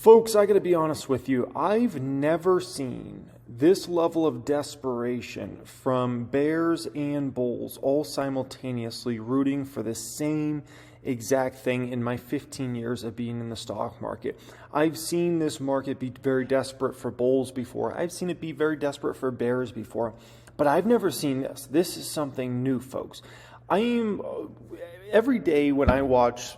Folks, I got to be honest with you. I've never seen this level of desperation from bears and bulls all simultaneously rooting for the same exact thing in my 15 years of being in the stock market. I've seen this market be very desperate for bulls before. I've seen it be very desperate for bears before, but I've never seen this. This is something new, folks. Every day when I watch,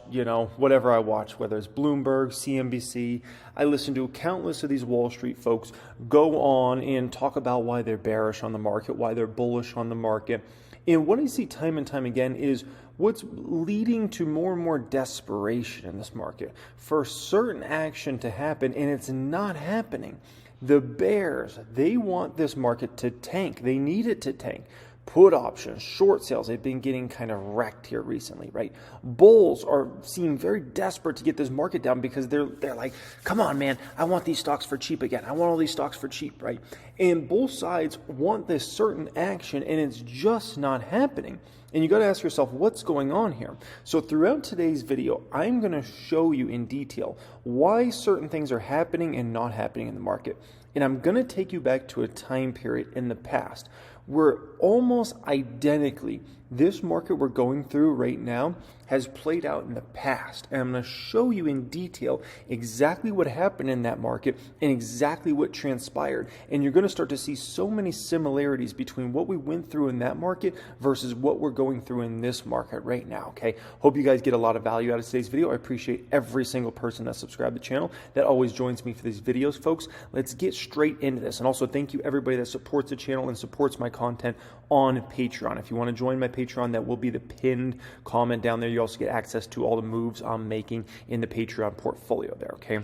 whatever I watch, whether it's Bloomberg, CNBC, I listen to countless of these Wall Street folks go on and talk about why they're bearish on the market, why they're bullish on the market. And what I see time and time again is what's leading to more and more desperation in this market for certain action to happen, and it's not happening. The bears, they want this market to tank. They need it to tank. Put options, short sales, they've been getting kind of wrecked here recently, right? Bulls seem very desperate to get this market down because they're like, come on, man, I want these stocks for cheap again. I want all these stocks for cheap, right? And both sides want this certain action, and it's just not happening. And you got to ask yourself, what's going on here? So throughout today's video, I'm going to show you in detail why certain things are happening and not happening in the market. And I'm going to take you back to a time period in the past where almost identically this market we're going through right now has played out in the past. And I'm going to show you in detail exactly what happened in that market and exactly what transpired. And you're going to start to see so many similarities between what we went through in that market versus what we're going through in this market right now, okay? Hope you guys get a lot of value out of today's video. I appreciate every single person that subscribed to the channel that always joins me for these videos, folks. Let's get straight into this. And also thank you everybody that supports the channel and supports my content on Patreon. If you want to join my Patreon, that will be the pinned comment down there. You also get access to all the moves I'm making in the Patreon portfolio there, okay?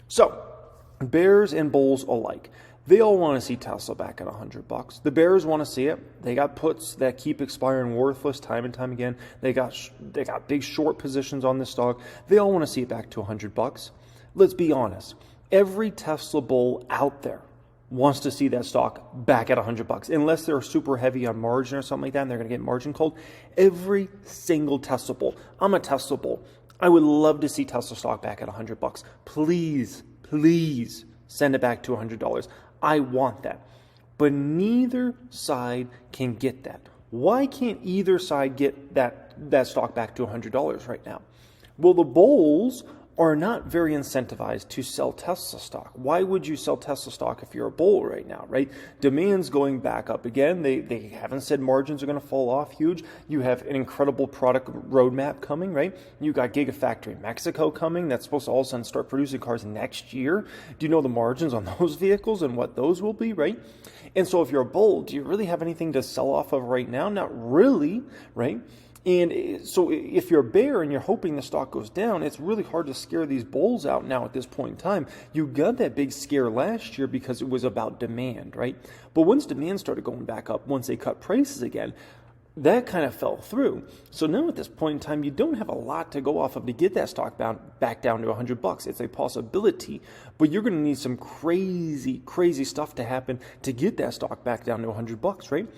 So, bears and bulls alike. They all want to see Tesla back at $100. The bears want to see it. They got puts that keep expiring worthless time and time again. They got big short positions on this stock. They all want to see it back to $100. Let's be honest. Every Tesla bull out there wants to see that stock back at $100, unless they're super heavy on margin or something like that, and they're going to get margin called. Every single Tesla bull. I'm a Tesla bull. I would love to see Tesla stock back at $100. Please, please send it back to $100. I want that. But neither side can get that. Why can't either side get that stock back to $100 right now? Well, the bulls are not very incentivized to sell Tesla stock. Why would you sell Tesla stock if you're a bull right now, right? Demand's going back up again. They haven't said margins are going to fall off huge. You have an incredible product roadmap coming, right? You got Gigafactory Mexico coming that's supposed to all of a sudden start producing cars next year. Do you know the margins on those vehicles and what those will be, right? And so if you're a bull, do you really have anything to sell off of right now? Not really, right? And so if you're a bear and you're hoping the stock goes down, it's really hard to scare these bulls out now at this point in time. You got that big scare last year because it was about demand, right? But once demand started going back up, once they cut prices again, that kind of fell through. So now at this point in time, you don't have a lot to go off of to get that stock back down to $100. It's a possibility, but you're going to need some crazy, crazy stuff to happen to get that stock back down to $100, right?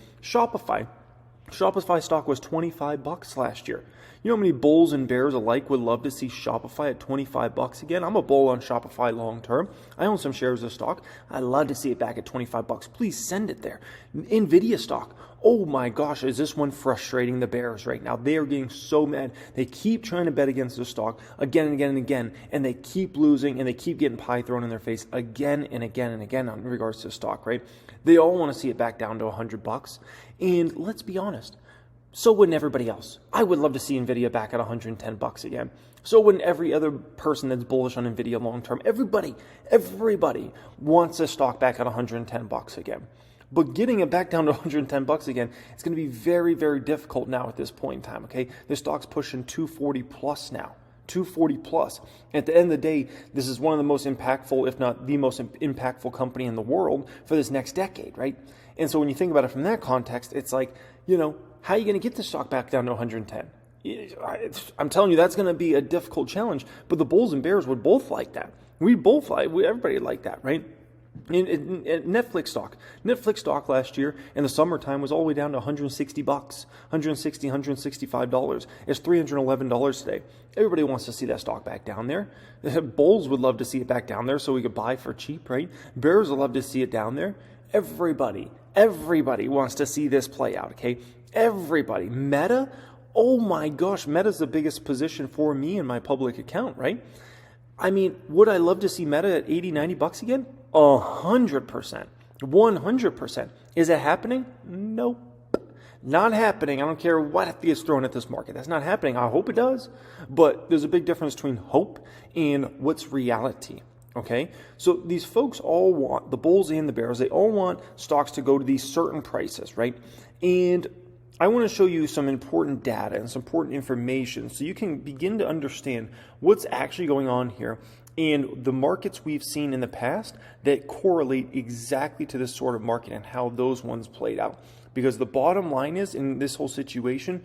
Shopify stock was $25 last year. You know how many bulls and bears alike would love to see Shopify at $25 again? I'm a bull on Shopify long term. I own some shares of stock. I'd love to see it back at $25. Please send it there. Nvidia stock. Oh my gosh, is this one frustrating the bears right now? They are getting so mad. They keep trying to bet against the stock again and again and again, and they keep losing, and they keep getting pie thrown in their face again and again and again in regards to stock, right? They all want to see it back down to $100. And let's be honest, so wouldn't everybody else. I would love to see Nvidia back at $110 again. So wouldn't every other person that's bullish on Nvidia long term. Everybody wants a stock back at $110 again. But getting it back down to $110 again, it's going to be very, very difficult now at this point in time, okay? The stock's pushing 240 plus now. 240 plus. At the end of the day, this is one of the most impactful, if not the most impactful company in the world for this next decade, right? And so when you think about it from that context, it's like, how are you going to get the stock back down to 110? I'm telling you, that's going to be a difficult challenge, but the bulls and bears would both like that. Everybody like that, right? Netflix stock last year in the summertime was all the way down to $160, $165. It's $311 today. Everybody wants to see that stock back down there. Bulls would love to see it back down there so we could buy for cheap, right? Bears would love to see it down there. Everybody wants to see this play out, okay? Everybody. Meta, oh my gosh, Meta's the biggest position for me in my public account, right? I mean, would I love to see Meta at 80, 90 bucks again? 100%. 100%. Is it happening? Nope. Not happening. I don't care what gets thrown at this market. That's not happening. I hope it does. But there's a big difference between hope and what's reality. Okay? So these folks all want, the bulls and the bears, they all want stocks to go to these certain prices, right? And I want to show you some important data and some important information so you can begin to understand what's actually going on here and the markets we've seen in the past that correlate exactly to this sort of market and how those ones played out. Because the bottom line is, in this whole situation,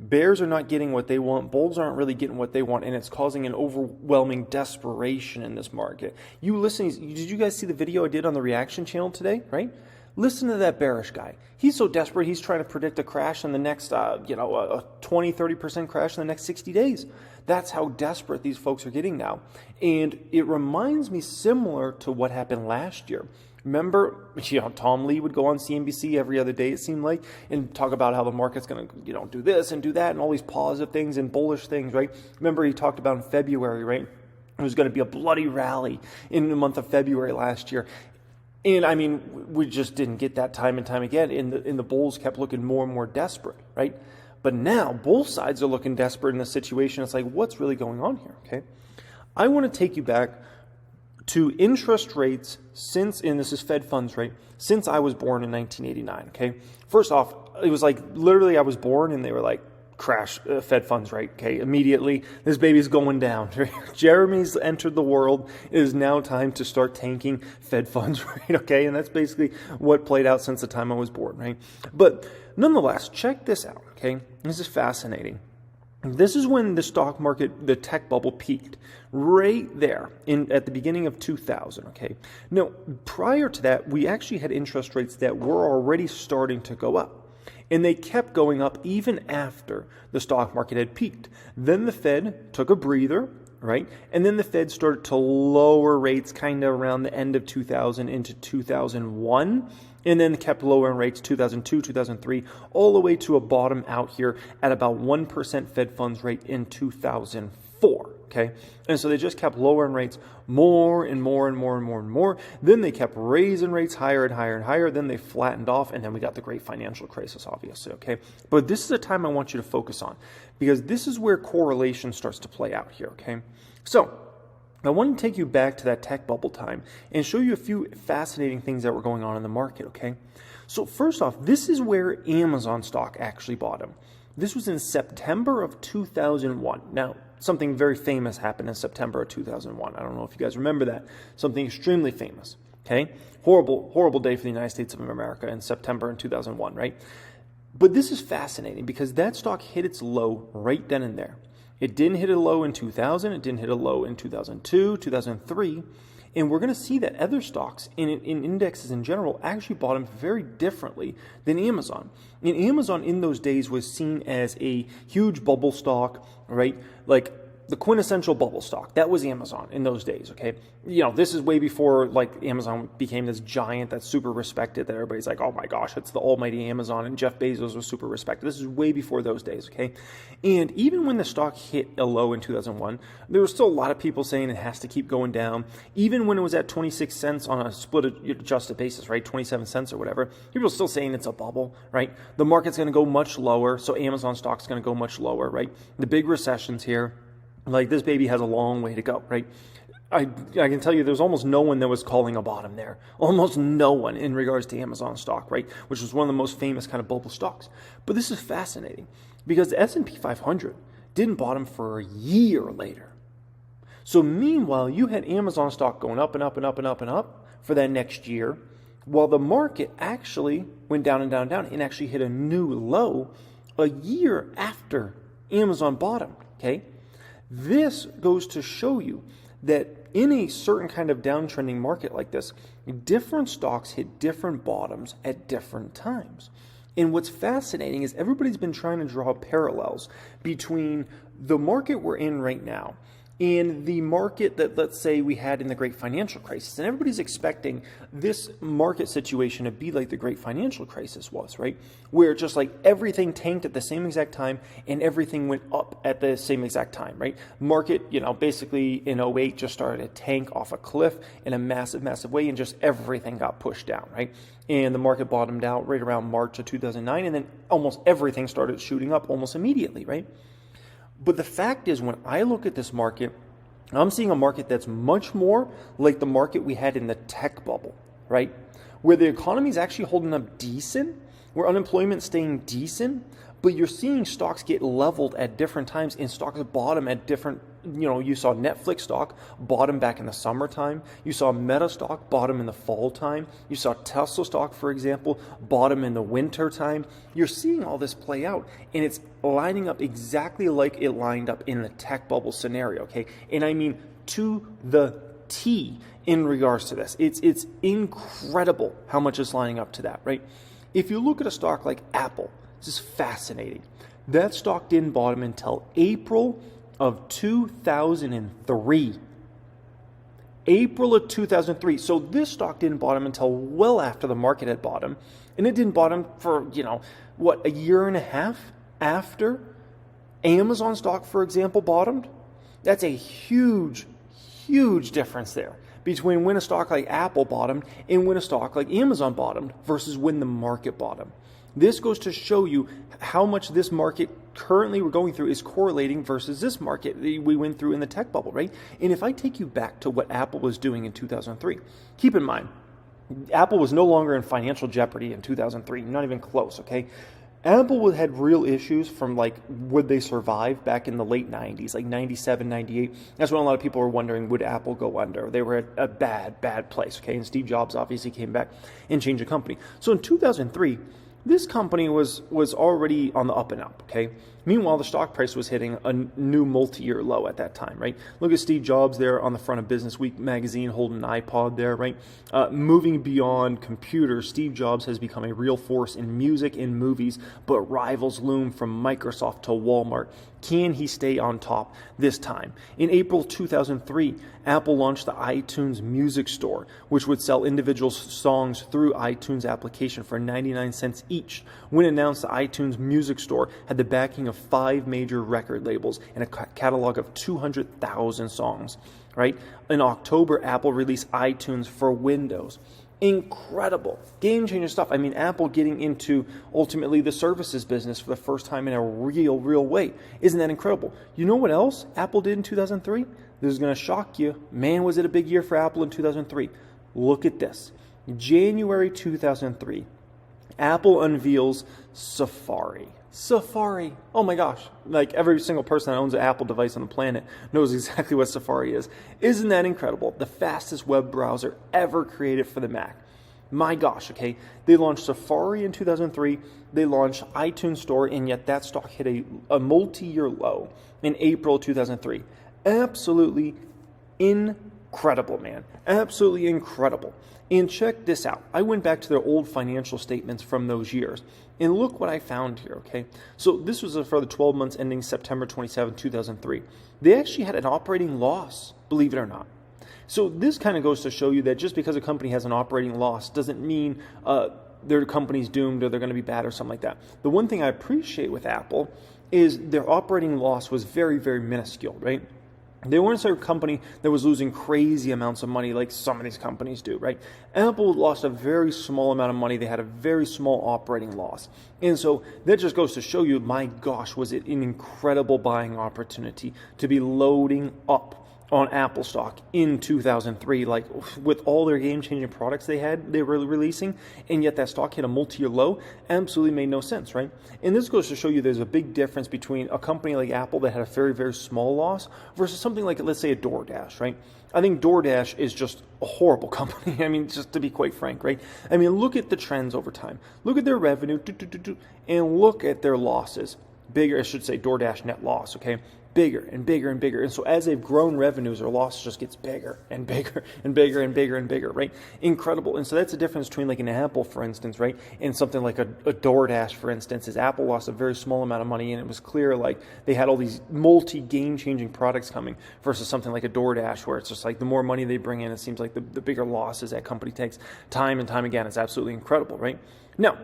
bears are not getting what they want, bulls aren't really getting what they want, and it's causing an overwhelming desperation in this market. did you guys see the video I did on the reaction channel today, right? Listen to that bearish guy. He's so desperate, he's trying to predict a crash in the next, a 20, 30% crash in the next 60 days. That's how desperate these folks are getting now. And it reminds me similar to what happened last year. Remember, Tom Lee would go on CNBC every other day, it seemed like, and talk about how the market's going to, do this and do that and all these positive things and bullish things, right? Remember he talked about in February, right? It was going to be a bloody rally in the month of February last year. And I mean, we just didn't get that time and time again. And the bulls kept looking more and more desperate, right? But now both sides are looking desperate in this situation. It's like, what's really going on here? Okay. I want to take you back to interest rates and this is Fed funds rate, since I was born in 1989. Okay. First off, it was like literally I was born and they were like, crash Fed funds rate, okay, immediately. This baby's going down. Jeremy's entered the world. It is now time to start tanking Fed funds rate, okay? And that's basically what played out since the time I was born, right? But nonetheless, check this out, okay? This is fascinating. This is when the stock market, the tech bubble peaked, right there at the beginning of 2000, okay? Now, prior to that, we actually had interest rates that were already starting to go up. And they kept going up even after the stock market had peaked. Then the Fed took a breather, right? And then the Fed started to lower rates kind of around the end of 2000 into 2001. And then kept lowering rates 2002, 2003, all the way to a bottom out here at about 1% Fed funds rate in 2004. Okay, and so they just kept lowering rates more and more and more and more and more. Then they kept raising rates higher and higher and higher. Then they flattened off, and then we got the great financial crisis, obviously. Okay, but this is a time I want you to focus on because this is where correlation starts to play out here. Okay, so I want to take you back to that tech bubble time and show you a few fascinating things that were going on in the market. Okay, so first off, this is where Amazon stock actually bottomed. This was in September of 2001. Now, something very famous happened in September of 2001. I don't know if you guys remember that. Something extremely famous, okay? Horrible day for the United States of America in September in 2001, right? But this is fascinating because that stock hit its low right then and there. It didn't hit a low in 2000. It didn't hit a low in 2002, 2003. And we're going to see that other stocks in indexes in general actually bottomed very differently than Amazon. And Amazon in those days was seen as a huge bubble stock, right? Like the quintessential bubble stock. That was Amazon in those days, okay? This is way before like Amazon became this giant that's super respected that everybody's like, oh my gosh, it's the almighty Amazon and Jeff Bezos was super respected. This is way before those days, okay? And even when the stock hit a low in 2001, there were still a lot of people saying it has to keep going down. Even when it was at 26 cents on a split adjusted basis, right? 27 cents or whatever, people are still saying it's a bubble, right? The market's going to go much lower, so Amazon stock's going to go much lower, right? The big recession's here. Like this baby has a long way to go, right? I can tell you there's almost no one that was calling a bottom there. Almost no one in regards to Amazon stock, right? Which was one of the most famous kind of bubble stocks. But this is fascinating because the S&P 500 didn't bottom for a year later. So meanwhile, you had Amazon stock going up and up and up and up and up for that next year, while the market actually went down and down and down and actually hit a new low a year after Amazon bottomed, okay? This goes to show you that in a certain kind of downtrending market like this, different stocks hit different bottoms at different times. And what's fascinating is everybody's been trying to draw parallels between the market we're in right now and the market that, let's say, we had in the great financial crisis. And everybody's expecting this market situation to be like the great financial crisis was, right? Where just like everything tanked at the same exact time and everything went up at the same exact time, right? Market, basically in '08 just started to tank off a cliff in a massive, massive way, and just everything got pushed down, right? And the market bottomed out right around March of 2009, and then almost everything started shooting up almost immediately, right? But the fact is, when I look at this market, I'm seeing a market that's much more like the market we had in the tech bubble, right? Where the economy is actually holding up decent, where unemployment's staying decent, but you're seeing stocks get leveled at different times and stocks bottom at different, you saw Netflix stock bottom back in the summertime. You saw Meta stock bottom in the fall time. You saw Tesla stock, for example, bottom in the winter time. You're seeing all this play out, and it's lining up exactly like it lined up in the tech bubble scenario, okay? And I mean to the T in regards to this. It's incredible how much is lining up to that, right? If you look at a stock like Apple, this is fascinating. That stock didn't bottom until April of 2003. April of 2003. So this stock didn't bottom until well after the market had bottomed. And it didn't bottom for, a year and a half after Amazon stock, for example, bottomed? That's a huge, huge difference there between when a stock like Apple bottomed and when a stock like Amazon bottomed versus when the market bottomed. This goes to show you how much this market currently we're going through is correlating versus this market we went through in the tech bubble, right? And if I take you back to what Apple was doing in 2003, keep in mind, Apple was no longer in financial jeopardy in 2003, not even close, okay? Apple had real issues from would they survive back in the late 90s, like 97, 98. That's when a lot of people were wondering, would Apple go under? They were at a bad, bad place, okay? And Steve Jobs obviously came back and changed the company. So in 2003, this company was already on the up and up, okay? Meanwhile, the stock price was hitting a new multi-year low at that time, right? Look at Steve Jobs there on the front of Business Week magazine holding an iPod there, right? Moving beyond computers, Steve Jobs has become a real force in music and movies, but rivals loom from Microsoft to Walmart. Can he stay on top this time? In April 2003, Apple launched the iTunes Music Store, which would sell individual songs through iTunes application for 99 cents each. When announced, the iTunes Music Store had the backing of 5 major record labels and a catalog of 200,000 songs, right? In October, Apple released iTunes for Windows. Incredible. Game-changing stuff. I mean, Apple getting into, ultimately, the services business for the first time in a real way. Isn't that incredible? You know what else Apple did in 2003? This is going to shock you. Man, was it a big year for Apple in 2003. Look at this. January 2003, Apple unveils Safari. Safari. Oh my gosh. Like every single person that owns an Apple device on the planet knows exactly what Safari is. Isn't that incredible? The fastest web browser ever created for the Mac. My gosh, okay? They launched Safari in 2003. They launched iTunes Store, and yet that stock hit a multi-year low in April 2003. Absolutely incredible, man. Absolutely incredible. And check this out. I went back to their old financial statements from those years. And look what I found here, okay? So this was for the 12 months ending September 27, 2003. They actually had an operating loss, believe it or not. So this kind of goes to show you that just because a company has an operating loss doesn't mean their company's doomed or they're going to be bad or something like that. The one thing I appreciate with Apple is their operating loss was very, very minuscule, right? They weren't a company that was losing crazy amounts of money like some of these companies do, right? Apple lost a very small amount of money. They had a very small operating loss. And so that just goes to show you, my gosh, was it an incredible buying opportunity to be loading up on Apple stock in 2003, like with all their game-changing products they were releasing, and yet that stock hit a multi-year low. Absolutely made no sense, right? And this goes to show you there's a big difference between a company like Apple that had a very, very small loss versus something like, let's say, a DoorDash, right? I think DoorDash is just a horrible company. I mean, just to be quite frank, right? I mean, look at the trends over time. Look at their revenue, and look at their losses. Bigger, I should say, DoorDash net loss, okay? bigger and bigger and bigger. And so as they've grown revenues, their loss just gets bigger and bigger and bigger and bigger and bigger, right? Incredible. And so that's the difference between like an Apple, for instance, right? And something like a DoorDash, for instance, is Apple lost a very small amount of money, and it was clear like they had all these multi-game-changing products coming versus something like a DoorDash where it's just like the more money they bring in, it seems like the bigger losses that company takes time and time again. It's absolutely incredible, right? Now,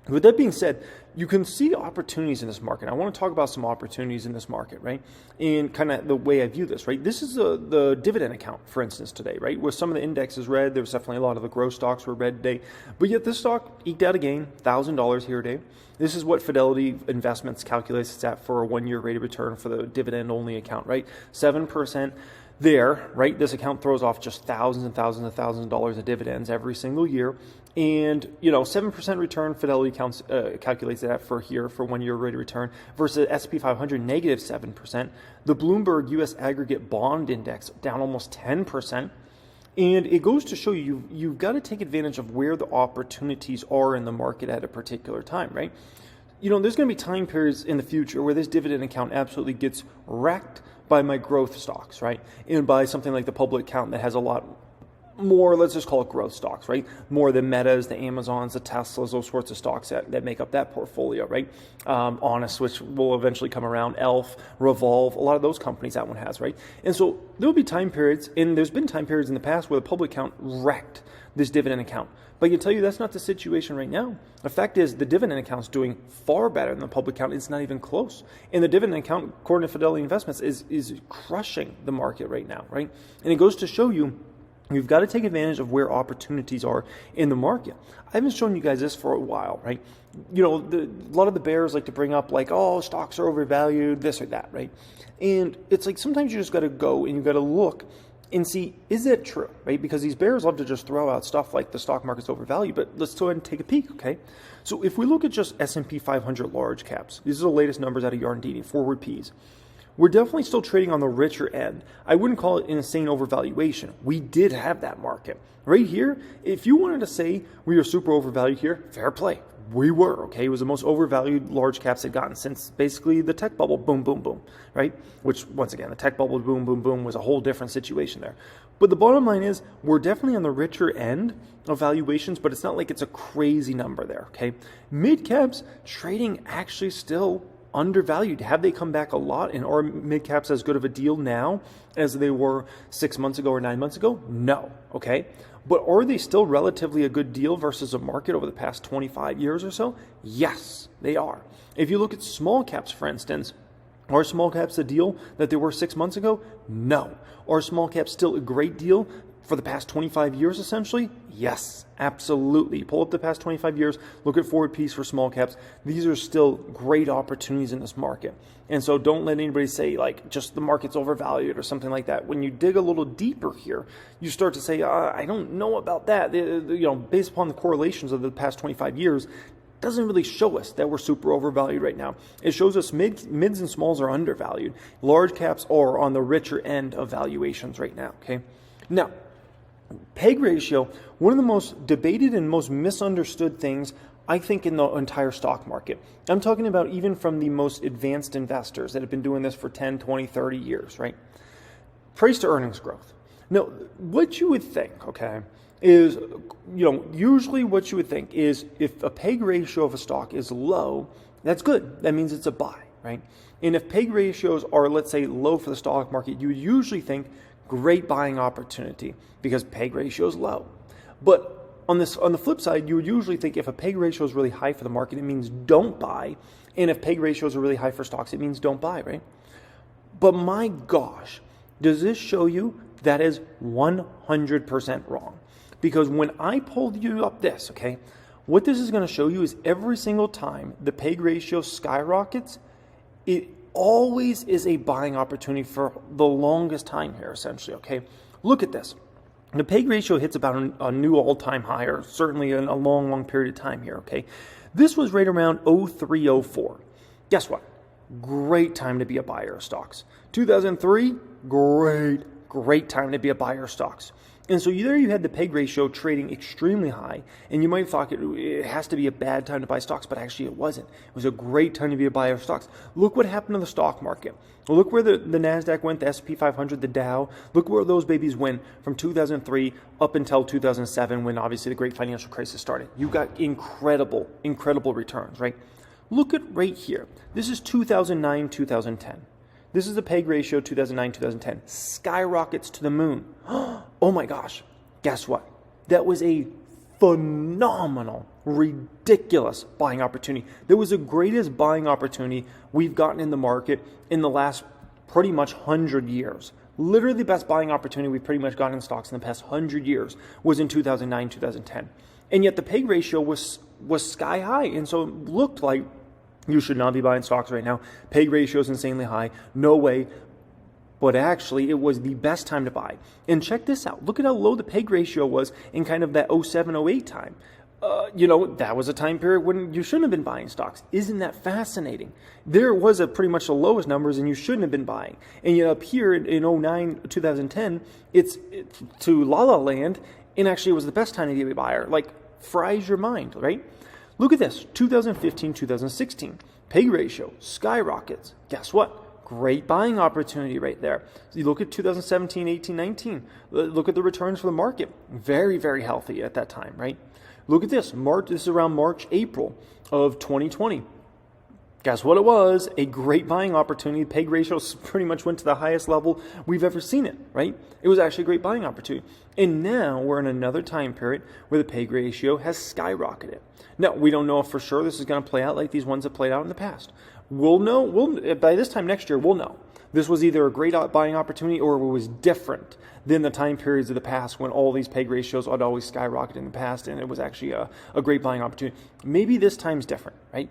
with that being said, you can see opportunities in this market. I want to talk about some opportunities in this market, right? And kind of the way I view this, right? This is the dividend account, for instance, today, right? Where some of the indexes red, there was definitely a lot of the growth stocks were red today. But yet this stock eked out a gain, $1,000 here today. This is what Fidelity Investments calculates it's at for a 1-year rate of return for the dividend-only account, right? 7%. There, right, this account throws off just thousands and thousands and thousands of dollars of dividends every single year. And, 7% return, Fidelity calculates that for 1-year rate of return versus S&P 500, negative 7%. The Bloomberg U.S. Aggregate Bond Index down almost 10%. And it goes to show you've got to take advantage of where the opportunities are in the market at a particular time, right? There's going to be time periods in the future where this dividend account absolutely gets wrecked by my growth stocks, right? And by something like the public account that has a lot more, let's just call it growth stocks, right? More than Metas, the Amazons, the Teslas, those sorts of stocks that make up that portfolio, right? Honest, which will eventually come around, Elf, Revolve, a lot of those companies that one has, right? And so there'll be time periods, and there's been time periods in the past where the public account wrecked this dividend account. But I can tell you that's not the situation right now. The fact is the dividend account's doing far better than the public account. It's not even close. And the dividend account, according to Fidelity Investments, is crushing the market right now, right? And it goes to show you've got to take advantage of where opportunities are in the market. I haven't shown you guys this for a while, right? A lot of the bears like to bring up like, oh, stocks are overvalued, this or that, right? And it's like sometimes you just got to go and you got to look and see, is that true, right? Because these bears love to just throw out stuff like the stock market's overvalued, but let's go ahead and take a peek, okay? So if we look at just S&P 500 large caps, these are the latest numbers out of Yarndini, forward Ps. We're definitely still trading on the richer end. I wouldn't call it an insane overvaluation. We did have that market. Right here, if you wanted to say we are super overvalued here, fair play. We were, okay? It was the most overvalued large caps they've gotten since basically the tech bubble, boom, boom, boom, right? Which, once again, the tech bubble, boom, boom, boom, was a whole different situation there. But the bottom line is we're definitely on the richer end of valuations, but it's not like it's a crazy number there, okay? Mid caps trading actually still undervalued. Have they come back a lot? And are mid caps as good of a deal now as they were 6 months ago or 9 months ago? No, okay? But are they still relatively a good deal versus a market over the past 25 years or so? Yes, they are. If you look at small caps, for instance, are small caps a deal that they were 6 months ago? No. Are small caps still a great deal for the past 25 years, essentially? Yes, absolutely. Pull up the past 25 years, look at forward Ps for small caps. These are still great opportunities in this market. And so don't let anybody say, like, just the market's overvalued or something like that. When you dig a little deeper here, you start to say, I don't know about that. Based upon the correlations of the past 25 years, doesn't really show us that we're super overvalued right now. It shows us mids and smalls are undervalued. Large caps are on the richer end of valuations right now, okay? Now, PEG ratio, one of the most debated and most misunderstood things, I think, in the entire stock market. I'm talking about even from the most advanced investors that have been doing this for 10, 20, 30 years, right? Price to earnings growth. Now, what you would think, okay, is, usually what you would think is if a PEG ratio of a stock is low, that's good. That means it's a buy, right? And if PEG ratios are, let's say, low for the stock market, you would usually think great buying opportunity because PEG ratio is low. But on the flip side, you would usually think if a PEG ratio is really high for the market, it means don't buy. And if PEG ratios are really high for stocks, it means don't buy, right? But my gosh, does this show you that is 100% wrong? Because when I pulled you up this, okay, what this is going to show you is every single time the PEG ratio skyrockets, it always is a buying opportunity for the longest time here, essentially, okay? Look at this. The PEG ratio hits about a new all-time high, or certainly in a long, long period of time here, okay? This was right around 03, 04. Guess what? Great time to be a buyer of stocks. 2003, great great time to be a buyer of stocks. And so there you had the PEG ratio trading extremely high, and you might have thought it has to be a bad time to buy stocks, but actually it wasn't. It was a great time to be a buyer of stocks. Look what happened to the stock market. Look where the NASDAQ went, the S&P 500, the Dow. Look where those babies went from 2003 up until 2007 when obviously the great financial crisis started. You got incredible, incredible returns, right? Look at right here. This is 2009, 2010. This is the PEG ratio 2009, 2010. Skyrockets to the moon. Oh my gosh. Guess what? That was a phenomenal, ridiculous buying opportunity. That was the greatest buying opportunity we've gotten in the market in the last pretty much 100 years. Literally the best buying opportunity we've pretty much gotten in stocks in the past 100 years was in 2009, 2010. And yet the PEG ratio was sky high. And so it looked like you should not be buying stocks right now. PEG ratio is insanely high. No way. But actually, it was the best time to buy. And check this out. Look at how low the PEG ratio was in kind of that 07, 08 time. That was a time period when you shouldn't have been buying stocks. Isn't that fascinating? There was a pretty much the lowest numbers and you shouldn't have been buying. And yet up here in 09, 2010, it's to La La Land, and actually it was the best time to be a buyer. Like, fries your mind, right? Look at this, 2015, 2016. PEG ratio skyrockets. Guess what? Great buying opportunity right there. So you look at 2017, 18, 19. Look at the returns for the market. Very, very healthy at that time, right? Look at this. This is around March, April of 2020. Guess what it was? A great buying opportunity. PEG ratio pretty much went to the highest level we've ever seen it, right? It was actually a great buying opportunity. And now we're in another time period where the PEG ratio has skyrocketed. Now, we don't know if for sure this is going to play out like these ones that played out in the past. We'll know. By this time next year, we'll know. This was either a great buying opportunity or it was different than the time periods of the past when all these PEG ratios had always skyrocketed in the past and it was actually a great buying opportunity. Maybe this time's different, right?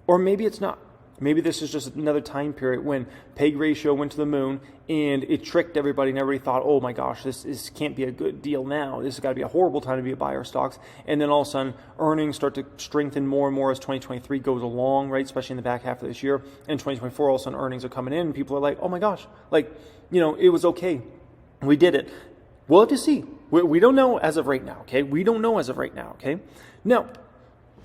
Or maybe it's not. Maybe this is just another time period when PEG ratio went to the moon and it tricked everybody and everybody thought, oh my gosh, this can't be a good deal now. This has got to be a horrible time to be a buyer of stocks. And then all of a sudden, earnings start to strengthen more and more as 2023 goes along, right? Especially in the back half of this year. And 2024, all of a sudden, earnings are coming in and people are like, oh my gosh, it was okay. We did it. We'll have to see. We don't know as of right now, okay? We don't know as of right now, okay? Now,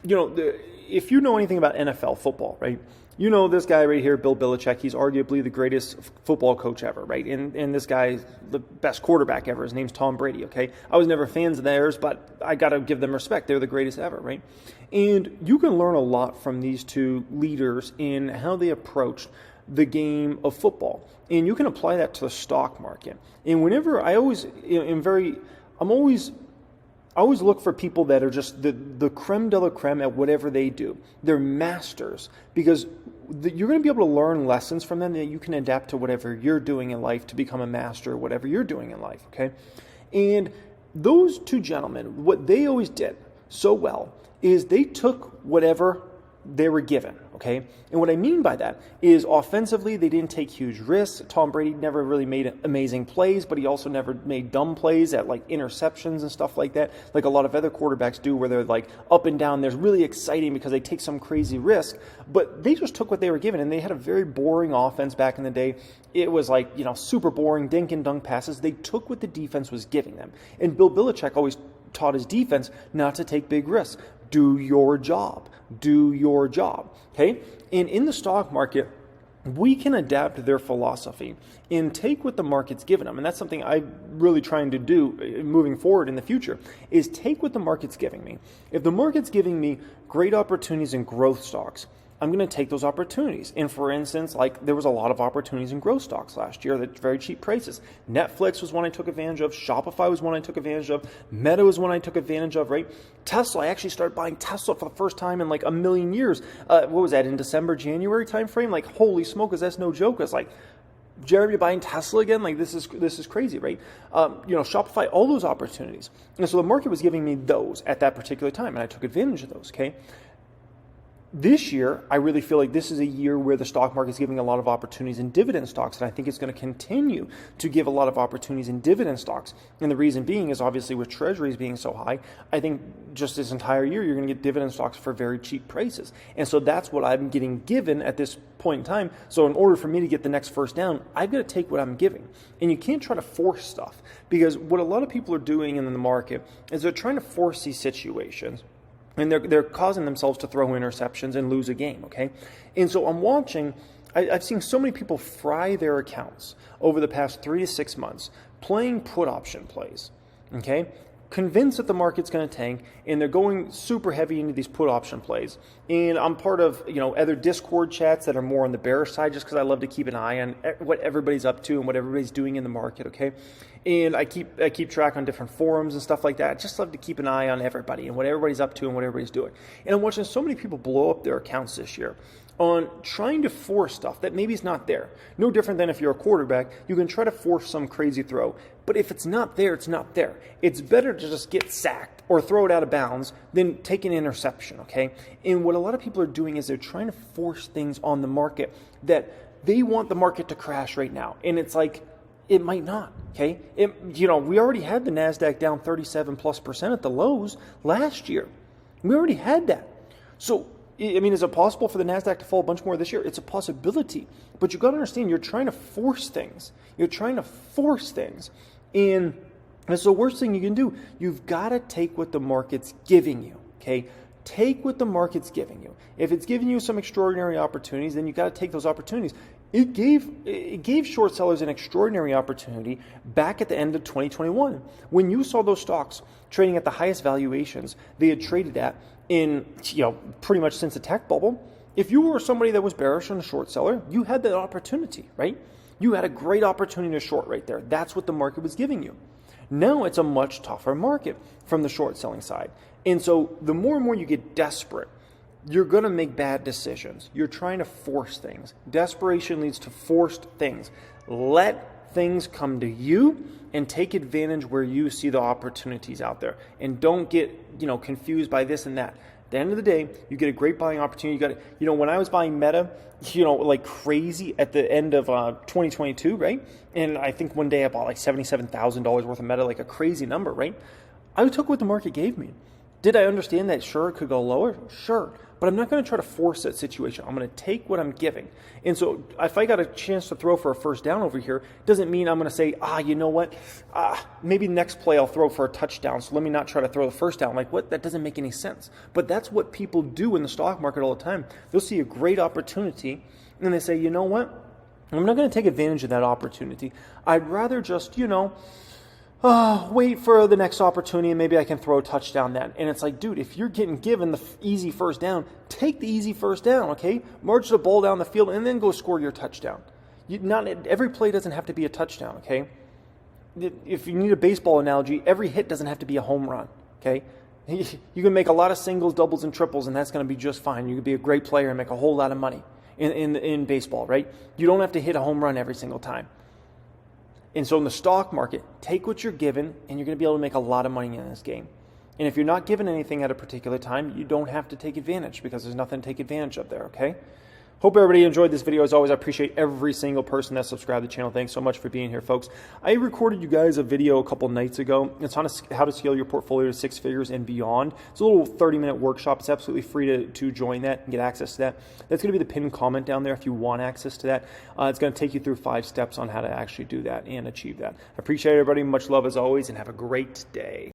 if you know anything about NFL football, right? You know this guy right here, Bill Belichick. He's arguably the greatest football coach ever, right? And this guy's the best quarterback ever. His name's Tom Brady, okay? I was never fans of theirs, but I got to give them respect. They're the greatest ever, right? And you can learn a lot from these two leaders in how they approached the game of football. And you can apply that to the stock market. And whenever I always look for people that are just the creme de la creme at whatever they do. They're masters because you're going to be able to learn lessons from them that you can adapt to whatever you're doing in life to become a master of whatever you're doing in life, okay? And those two gentlemen, what they always did so well is they took whatever they were given, okay? And what I mean by that is offensively, they didn't take huge risks. Tom Brady never really made amazing plays, but he also never made dumb plays at like interceptions and stuff like that, like a lot of other quarterbacks do where they're like up and down. They're really exciting because they take some crazy risk, but they just took what they were given, and they had a very boring offense back in the day. It was like, super boring, dink and dunk passes. They took what the defense was giving them. And Bill Belichick always taught his defense not to take big risks. Do your job. Do your job. Okay? And in the stock market, we can adapt their philosophy and take what the market's given them. And that's something I'm really trying to do moving forward in the future, is take what the market's giving me. If the market's giving me great opportunities in growth stocks, I'm going to take those opportunities. And for instance, like there was a lot of opportunities in growth stocks last year at very cheap prices. Netflix was one I took advantage of. Shopify was one I took advantage of. Meta was one I took advantage of, right? Tesla, I actually started buying Tesla for the first time in like a million years. What was that, in December, January timeframe? Like, holy smokers, that's no joke. It's like, Jeremy buying Tesla again? Like, this is crazy, right? Shopify, all those opportunities. And so the market was giving me those at that particular time, and I took advantage of those, okay? This year, I really feel like this is a year where the stock market is giving a lot of opportunities in dividend stocks, and I think it's going to continue to give a lot of opportunities in dividend stocks. And the reason being is obviously with treasuries being so high, I think just this entire year you're going to get dividend stocks for very cheap prices. And so that's what I'm getting given at this point in time. So in order for me to get the next first down, I've got to take what I'm giving. And you can't try to force stuff, because what a lot of people are doing in the market is they're trying to force these situations. And they're causing themselves to throw interceptions and lose a game, okay? And so I'm watching, I've seen so many people fry their accounts over the past 3 to 6 months playing put option plays, okay? Convinced that the market's going to tank, and they're going super heavy into these put option plays. And I'm part of, other Discord chats that are more on the bearish side, just because I love to keep an eye on what everybody's up to and what everybody's doing in the market, okay? And I keep track on different forums and stuff like that. I just love to keep an eye on everybody and what everybody's up to and what everybody's doing. And I'm watching so many people blow up their accounts this year on trying to force stuff that maybe is not there. No different than if you're a quarterback, you can try to force some crazy throw. But if it's not there, it's not there. It's better to just get sacked or throw it out of bounds than take an interception, okay? And what a lot of people are doing is they're trying to force things on the market that they want the market to crash right now. And it's like, it might not, okay? We already had the NASDAQ down 37+% at the lows last year. We already had that. So, is it possible for the NASDAQ to fall a bunch more this year? It's a possibility. But you've got to understand, you're trying to force things. You're trying to force things. And that's the worst thing you can do. You've got to take what the market's giving you, okay? Take what the market's giving you. If it's giving you some extraordinary opportunities, then you've got to take those opportunities. It gave short sellers an extraordinary opportunity back at the end of 2021. When you saw those stocks trading at the highest valuations they had traded at in, pretty much since the tech bubble, if you were somebody that was bearish on a short seller, you had that opportunity, right? You had a great opportunity to short right there. That's what the market was giving you. Now it's a much tougher market from the short selling side. And so the more and more you get desperate, you're going to make bad decisions. You're trying to force things. Desperation leads to forced things. Let things come to you and take advantage where you see the opportunities out there. And don't get, confused by this and that. At the end of the day, you get a great buying opportunity. You got, when I was buying Meta, like crazy at the end of 2022, right? And I think one day I bought like $77,000 worth of Meta, like a crazy number, right? I took what the market gave me. Did I understand that, sure, it could go lower? Sure. But I'm not going to try to force that situation. I'm going to take what I'm giving. And so if I got a chance to throw for a first down over here, doesn't mean I'm going to say, you know what? Maybe the next play I'll throw for a touchdown, so let me not try to throw the first down. Like, what? That doesn't make any sense. But that's what people do in the stock market all the time. They'll see a great opportunity, and they say, you know what? I'm not going to take advantage of that opportunity. I'd rather just, wait for the next opportunity and maybe I can throw a touchdown then. And it's like, dude, if you're getting given the easy first down, take the easy first down, okay? March the ball down the field and then go score your touchdown. Not every play doesn't have to be a touchdown, okay? If you need a baseball analogy, every hit doesn't have to be a home run, okay? You can make a lot of singles, doubles, and triples, and that's going to be just fine. You can be a great player and make a whole lot of money in baseball, right? You don't have to hit a home run every single time. And so in the stock market, take what you're given, and you're going to be able to make a lot of money in this game. And if you're not given anything at a particular time, you don't have to take advantage, because there's nothing to take advantage of there, okay? Hope everybody enjoyed this video. As always, I appreciate every single person that subscribed to the channel. Thanks so much for being here, folks. I recorded you guys a video a couple nights ago. It's on how to scale your portfolio to 6 figures and beyond. It's a little 30-minute workshop. It's absolutely free to join that and get access to that. That's going to be the pinned comment down there if you want access to that. It's going to take you through 5 steps on how to actually do that and achieve that. I appreciate everybody. Much love as always, and have a great day.